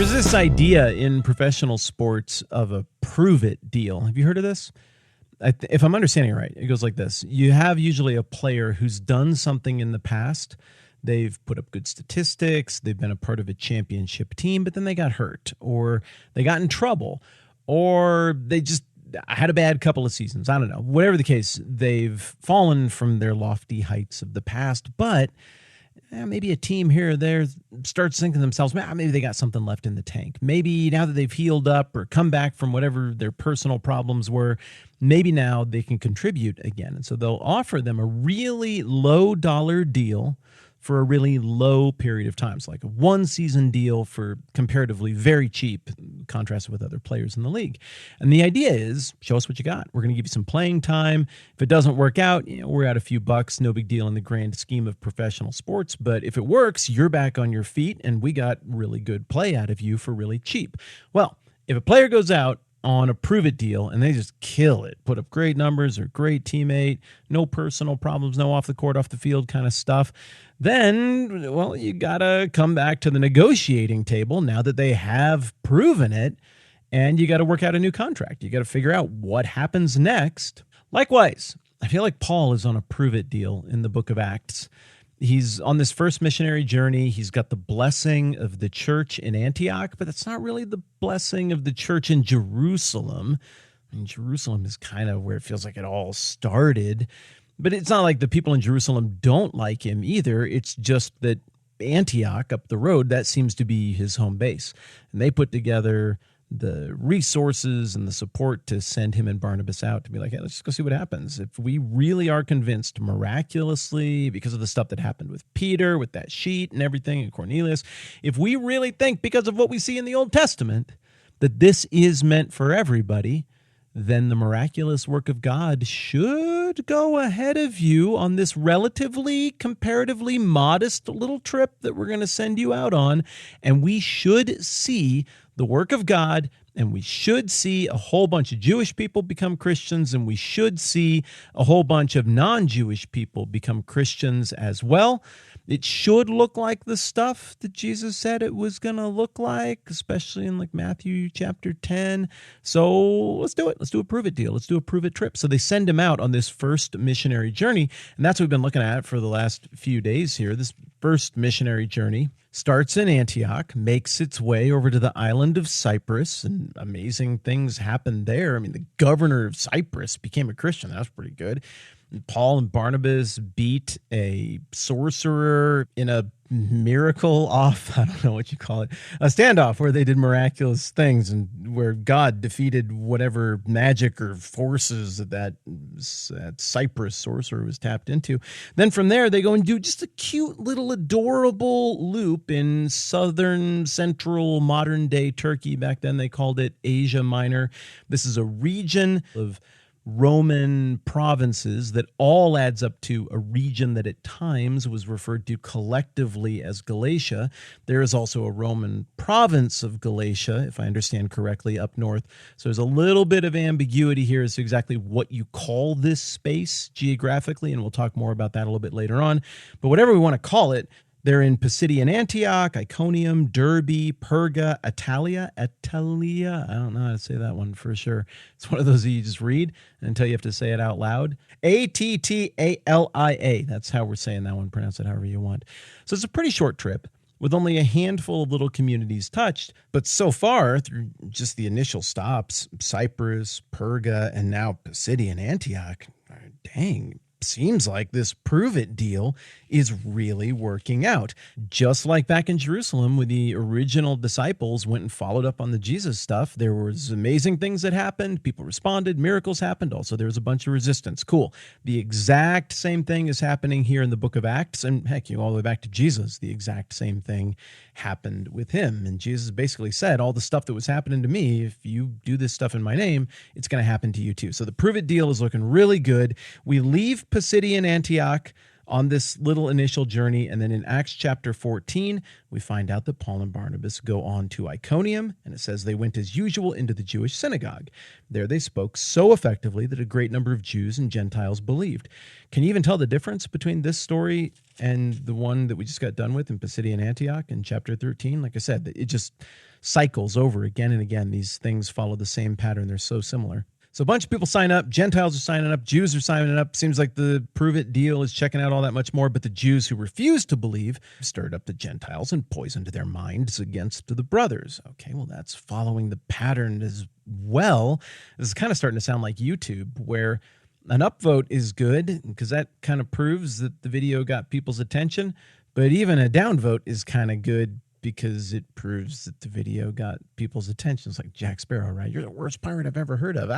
There's this idea in professional sports of a prove it deal. Have you heard of this? If I'm understanding it right, it goes like this. You have usually a player who's done something in the past. They've put up good statistics. They've been a part of a championship team, but then they got hurt or they got in trouble or they just had a bad couple of seasons. I don't know. Whatever the case, they've fallen from their lofty heights of the past, but maybe a team here or there starts thinking to themselves, maybe they got something left in the tank. Maybe now that they've healed up or come back from whatever their personal problems were, maybe now they can contribute again. And so they'll offer them a really low dollar deal for a really low period of time. So like a one-season deal for comparatively very cheap, contrasted with other players in the league. And the idea is, show us what you got. We're going to give you some playing time. If it doesn't work out, we're out a few bucks. No big deal in the grand scheme of professional sports. But if it works, you're back on your feet, and we got really good play out of you for really cheap. Well, if a player goes out on a prove-it deal, and they just kill it, put up great numbers, or great teammate, no personal problems, no off the court, off the field kind of stuff, then, well, you got to come back to the negotiating table now that they have proven it, and you got to work out a new contract. You got to figure out what happens next. Likewise, I feel like Paul is on a prove-it deal in the book of Acts. He's on this first missionary journey. He's got the blessing of the church in Antioch, but that's not really the blessing of the church in Jerusalem. I mean, Jerusalem is kind of where it feels like it all started. But it's not like the people in Jerusalem don't like him either. It's just that Antioch up the road, that seems to be his home base. And they put together the resources and the support to send him and Barnabas out to be like, hey, let's just go see what happens. If we really are convinced miraculously because of the stuff that happened with Peter, with that sheet and everything, and Cornelius, if we really think because of what we see in the Old Testament that this is meant for everybody, then the miraculous work of God should go ahead of you on this relatively, comparatively modest little trip that we're going to send you out on, and we should see the work of God, and we should see a whole bunch of Jewish people become Christians, and we should see a whole bunch of non-Jewish people become Christians as well. It should look like the stuff that Jesus said it was going to look like, especially in like Matthew chapter 10. So let's do it. Let's do a prove-it deal. Let's do a prove-it trip. So they send him out on this first missionary journey, and that's what we've been looking at for the last few days here. This first missionary journey starts in Antioch, makes its way over to the island of Cyprus, and amazing things happened there. I mean, the governor of Cyprus became a Christian. That was pretty good. Paul and Barnabas beat a sorcerer in a miracle off, I don't know what you call it, a standoff where they did miraculous things and where God defeated whatever magic or forces that Cyprus sorcerer was tapped into. Then from there, they go and do just a cute little adorable loop in southern, central, modern-day Turkey. Back then, they called it Asia Minor. This is a region of Roman provinces that all adds up to a region that at times was referred to collectively as Galatia. There is also a Roman province of Galatia, if I understand correctly, up north. So there's a little bit of ambiguity here as to exactly what you call this space geographically, and we'll talk more about that a little bit later on. But whatever we want to call it, they're in Pisidian Antioch, Iconium, Derbe, Perga, Attalia. I don't know how to say that one for sure. It's one of those that you just read until you have to say it out loud. Attalia. That's how we're saying that one. Pronounce it however you want. So it's a pretty short trip with only a handful of little communities touched. But so far, through just the initial stops, Cyprus, Perga, and now Pisidian Antioch, dang, seems like this prove-it deal is really working out. Just like back in Jerusalem when the original disciples went and followed up on the Jesus stuff, there was amazing things that happened. People responded. Miracles happened. Also, there was a bunch of resistance. Cool. The exact same thing is happening here in the book of Acts. And heck, you go all the way back to Jesus. The exact same thing happened with him. And Jesus basically said, all the stuff that was happening to me, if you do this stuff in my name, it's going to happen to you too. So the prove-it deal is looking really good. We leave Pisidian Antioch on this little initial journey. And then in Acts chapter 14, we find out that Paul and Barnabas go on to Iconium, and it says they went as usual into the Jewish synagogue. There they spoke so effectively that a great number of Jews and Gentiles believed. Can you even tell the difference between this story and the one that we just got done with in Pisidian Antioch in chapter 13? Like I said, it just cycles over again and again. These things follow the same pattern. They're so similar. So a bunch of people sign up. Gentiles are signing up. Jews are signing up. Seems like the Prove It deal is checking out all that much more. But the Jews who refused to believe stirred up the Gentiles and poisoned their minds against the brothers. Okay, well, that's following the pattern as well. This is kind of starting to sound like YouTube, where an upvote is good because that kind of proves that the video got people's attention. But even a downvote is kind of good because it proves that the video got people's attention. It's like Jack Sparrow, right? You're the worst pirate I've ever heard of.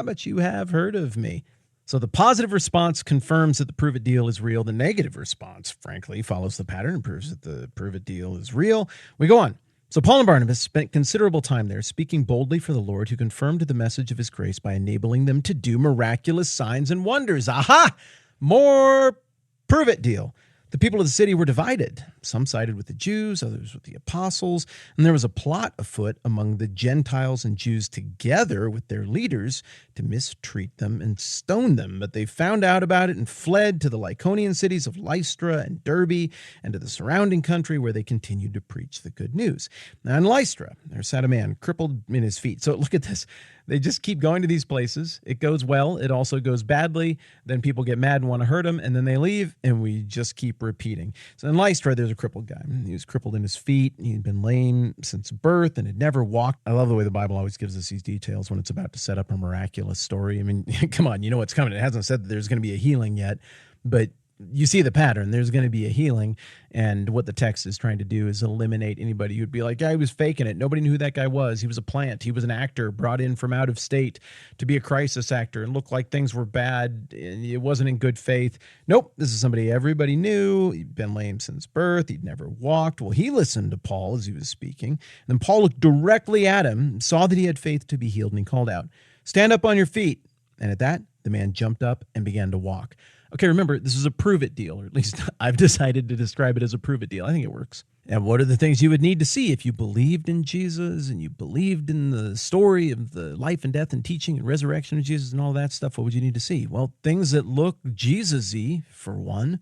But you have heard of me. So the positive response confirms that the Prove It deal is real. The negative response, frankly, follows the pattern and proves that the Prove It deal is real. We go on. So Paul and Barnabas spent considerable time there, speaking boldly for the Lord, who confirmed the message of his grace by enabling them to do miraculous signs and wonders. Aha! More Prove It deal. The people of the city were divided. Some sided with the Jews, others with the apostles, and there was a plot afoot among the Gentiles and Jews together with their leaders to mistreat them and stone them. But they found out about it and fled to the Lycaonian cities of Lystra and Derbe and to the surrounding country, where they continued to preach the good news. Now in Lystra, there sat a man crippled in his feet. So look at this. They just keep going to these places. It goes well. It also goes badly. Then people get mad and want to hurt them, and then they leave, and we just keep repeating. So in Lystra, there's a crippled guy. He was crippled in his feet. He'd been lame since birth and had never walked. I love the way the Bible always gives us these details when it's about to set up a miraculous story. I mean, come on, you know what's coming. It hasn't said that there's going to be a healing yet, but you see the pattern. There's going to be a healing, and what the text is trying to do is eliminate anybody who'd be like, yeah, he was faking it. Nobody knew who that guy was. He was a plant. He was an actor brought in from out of state to be a crisis actor and look like things were bad, and it wasn't in good faith. Nope, this is somebody everybody knew. He'd been lame since birth. He'd never walked. Well, he listened to Paul as he was speaking. And then Paul looked directly at him, saw that he had faith to be healed, and he called out, "Stand up on your feet." And at that, the man jumped up and began to walk. Okay, remember, this is a Prove It deal, or at least I've decided to describe it as a Prove It deal. I think it works. And what are the things you would need to see if you believed in Jesus and you believed in the story of the life and death and teaching and resurrection of Jesus and all that stuff? What would you need to see? Well, things that look Jesus-y, for one.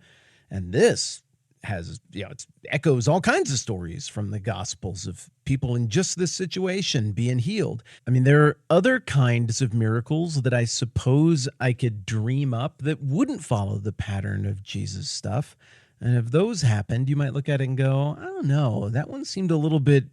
And this has, it echoes all kinds of stories from the Gospels of people in just this situation being healed. I mean, there are other kinds of miracles that I suppose I could dream up that wouldn't follow the pattern of Jesus stuff. And if those happened, you might look at it and go, I don't know, that one seemed a little bit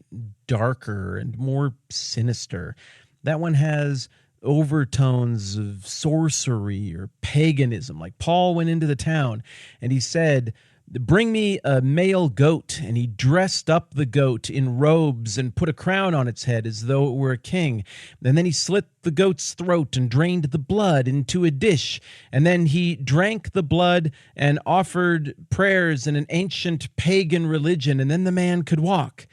darker and more sinister. That one has overtones of sorcery or paganism. Like Paul went into the town and he said, "Bring me a male goat," and he dressed up the goat in robes and put a crown on its head as though it were a king. And then he slit the goat's throat and drained the blood into a dish. And then he drank the blood and offered prayers in an ancient pagan religion, and then the man could walk.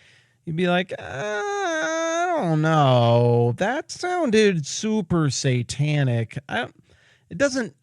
You'd be like, I don't know. That sounded super satanic. It doesn't,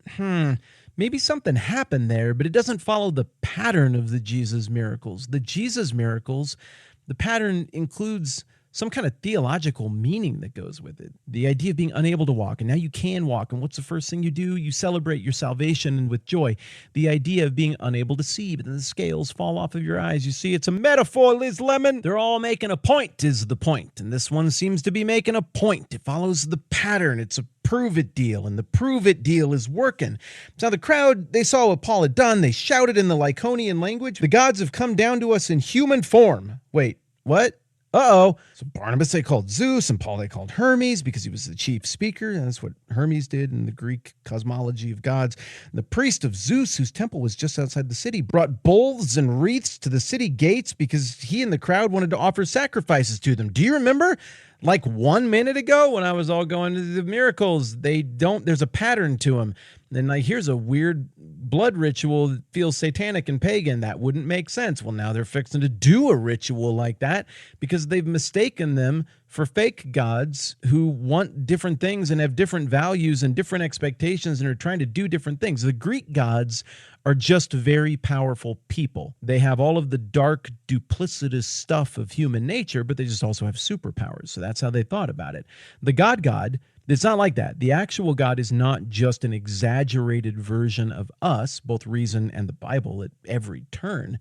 maybe something happened there, but it doesn't follow the pattern of the Jesus miracles. The Jesus miracles, the pattern includes some kind of theological meaning that goes with it. The idea of being unable to walk, and now you can walk, and what's the first thing you do? You celebrate your salvation and with joy. The idea of being unable to see, but then the scales fall off of your eyes. You see, it's a metaphor, Liz Lemon. They're all making a point is the point, and this one seems to be making a point. It follows the pattern. It's a Prove It deal, and the Prove It deal is working. So the crowd, they saw what Paul had done. They shouted in the Lycaonian language, "The gods have come down to us in human form." Wait, what? Uh-oh. So Barnabas they called Zeus, and Paul they called Hermes because he was the chief speaker. That's what Hermes did in the Greek cosmology of gods. And the priest of Zeus, whose temple was just outside the city, brought bulls and wreaths to the city gates because he and the crowd wanted to offer sacrifices to them. Do you remember? Like 1 minute ago when I was all going to the miracles, there's a pattern to them. And like, here's a weird blood ritual that feels satanic and pagan. That wouldn't make sense. Well, now they're fixing to do a ritual like that because they've mistaken them for fake gods who want different things and have different values and different expectations and are trying to do different things. The Greek gods are just very powerful people. They have all of the dark, duplicitous stuff of human nature, but they just also have superpowers. So that's how they thought about it. The God, it's not like that. The actual God is not just an exaggerated version of us, both reason and the Bible at every turn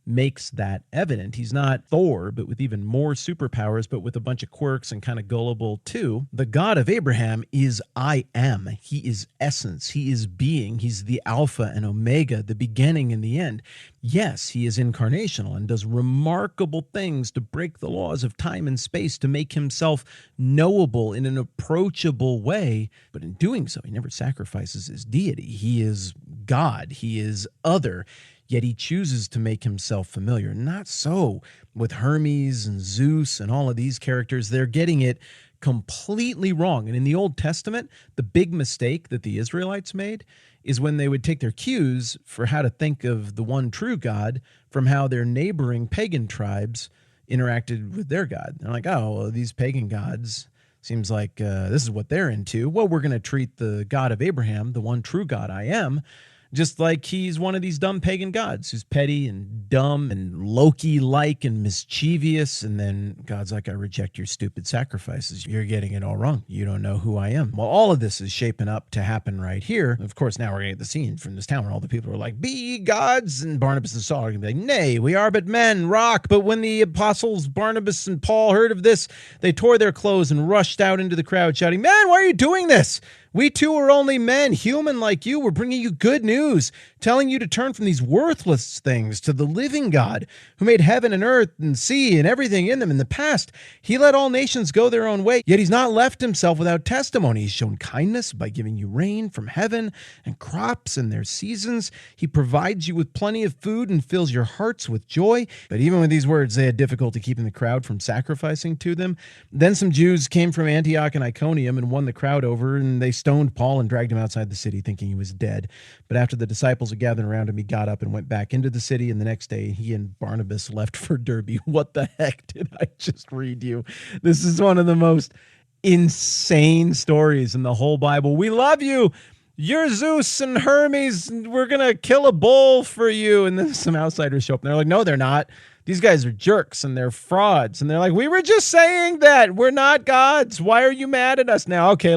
makes that evident. He's not Thor, but with even more superpowers, but with a bunch of quirks and kind of gullible too. The God of Abraham is I am. He is essence. He is being. He's the Alpha and Omega, the beginning and the end. Yes, he is incarnational and does remarkable things to break the laws of time and space to make himself knowable in an approachable way. But in doing so, he never sacrifices his deity. He is God. He is other. Yet he chooses to make himself familiar. Not so with Hermes and Zeus and all of these characters. They're getting it completely wrong. And in the Old Testament, the big mistake that the Israelites made is when they would take their cues for how to think of the one true God from how their neighboring pagan tribes interacted with their God. They're like, oh, well, these pagan gods, seems like this is what they're into. Well, we're going to treat the God of Abraham, the one true God I am, just like he's one of these dumb pagan gods who's petty and dumb and Loki-like and mischievous. And then God's like, I reject your stupid sacrifices. You're getting it all wrong. You don't know who I am. Well, all of this is shaping up to happen right here. Of course, now we're going to get the scene from this town where all the people are like, be ye gods. And Barnabas and Saul are going to be like, nay, we are but men, rock. But when the apostles Barnabas and Paul heard of this, they tore their clothes and rushed out into the crowd shouting, man, why are you doing this? We too are only men, human like you. We're bringing you good news, telling you to turn from these worthless things to the living God who made heaven and earth and sea and everything in them in the past. He let all nations go their own way, yet he's not left himself without testimony. He's shown kindness by giving you rain from heaven and crops in their seasons. He provides you with plenty of food and fills your hearts with joy. But even with these words, they had difficulty keeping the crowd from sacrificing to them. Then some Jews came from Antioch and Iconium and won the crowd over, and they stoned Paul and dragged him outside the city, thinking he was dead. But after the disciples had gathered around him, he got up and went back into the city, and the next day he and Barnabas left for Derbe. What the heck did I just read you? This is one of the most insane stories in the whole Bible. We love you. You're Zeus and Hermes. We're going to kill a bull for you. And then some outsiders show up, and they're like, no, they're not. These guys are jerks and they're frauds. And they're like, we were just saying that. We're not gods. Why are you mad at us now? Okay,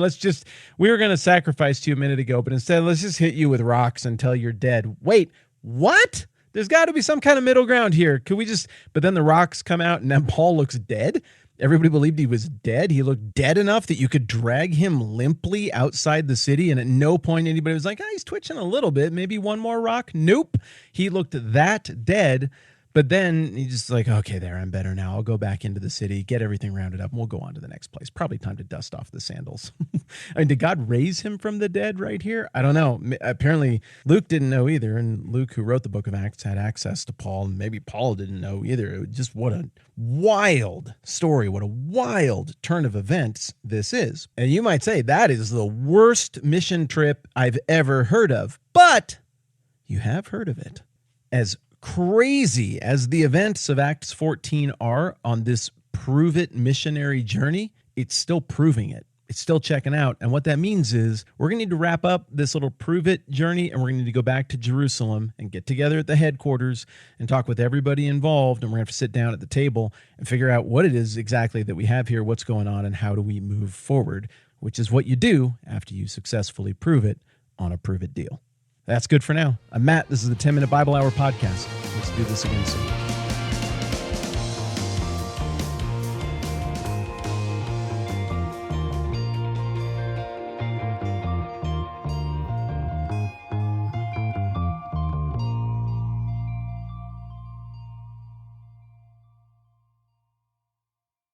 we were going to sacrifice to you a minute ago, but instead let's just hit you with rocks until you're dead. Wait, what? There's got to be some kind of middle ground here. But then the rocks come out and then Paul looks dead. Everybody believed he was dead. He looked dead enough that you could drag him limply outside the city, and at no point anybody was like, he's twitching a little bit. Maybe one more rock. Nope. He looked that dead. But then he's just like, okay, there, I'm better now. I'll go back into the city, get everything rounded up, and we'll go on to the next place. Probably time to dust off the sandals. I mean, did God raise him from the dead right here? I don't know. Apparently, Luke didn't know either, and Luke, who wrote the book of Acts, had access to Paul, and maybe Paul didn't know either. Just what a wild story, what a wild turn of events this is. And you might say that is the worst mission trip I've ever heard of, but you have heard of it. As crazy as the events of Acts 14 are on this prove it missionary journey, it's still proving it. It's still checking out. And what that means is we're going to need to wrap up this little prove it journey, and we're going to need to go back to Jerusalem and get together at the headquarters and talk with everybody involved. And we're going to have to sit down at the table and figure out what it is exactly that we have here, what's going on, and how do we move forward, which is what you do after you successfully prove it on a prove it deal. That's good for now. I'm Matt. This is the 10-Minute Bible Hour podcast. Let's do this again soon.